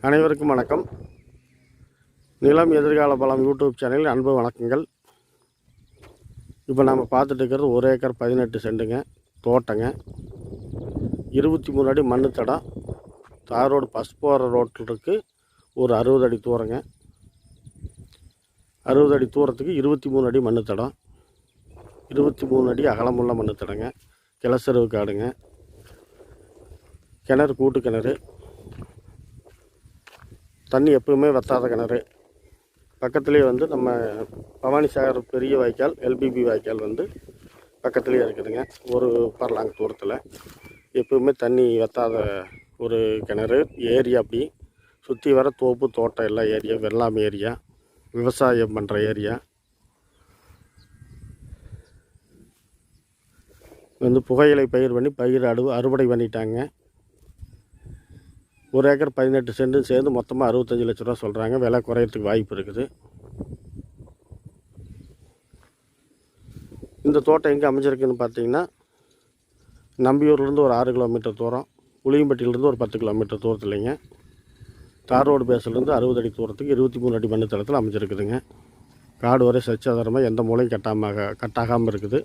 அனைவருக்கும் வணக்கம். நிலம் எதிர்கால பலம் யூடியூப் சேனலில் அன்பு வணக்கங்கள். இப்போ நம்ம பார்த்துட்டு இருக்கிறது 1 ஏக்கர் 18 சென்ட்டுங்க தோட்டங்க. 23 அடி மண் தடம். தார் ரோடு பஸ் போகிற ரோட்டில் இருக்குது. ஒரு 60 அடி தூரங்க. 60 அடி தூரத்துக்கு 23 அடி மண் தடம். 23 அடி அகலமுள்ள மண் தடங்க. கிளசருவு காடுங்க. கிணறு கூட்டு கிணறு. தண்ணி எப்பவுமே வற்றாத கிணறு. பக்கத்துலேயே வந்து நம்ம பவானி சாகர் பெரிய வாய்க்கால், எல்பிபி வாய்க்கால் வந்து பக்கத்துலேயே இருக்குதுங்க. ஒரு பரலாங்க தூரத்தில் எப்பவுமே தண்ணி வற்றாத ஒரு கிணறு. ஏரியா அப்படி சுற்றி வர தோப்பு தோட்டம் எல்லாம் ஏரியா, வெள்ளாம் ஏரியா, விவசாயம் பண்ணுற ஏரியா. வந்து புகையிலை பயிர் பண்ணி அறுவடை பண்ணிட்டாங்க. 1 ஏக்கர் 18 சென்ட்டு சேர்ந்து மொத்தமாக 65 லட்ச ரூபா சொல்கிறாங்க. விலை குறையிறதுக்கு வாய்ப்பு இருக்குது. இந்த தோட்டம் எங்கே அமைஞ்சிருக்குன்னு பார்த்தீங்கன்னா, நம்பியூர்லேருந்து ஒரு 6 கிலோமீட்டர் தூரம், புளியம்பட்டியிலேருந்து ஒரு 10 கிலோமீட்டர் தூரத்துலைங்க. தார் ரோடு பேஸ்லேருந்து 60 அடி தூரத்துக்கு 23 அடி மண் தளத்தில் அமைஞ்சிருக்குதுங்க. காடு வரை சச்சாதாரமாக எந்த மூலையும் கட்டாகாமல் இருக்குது.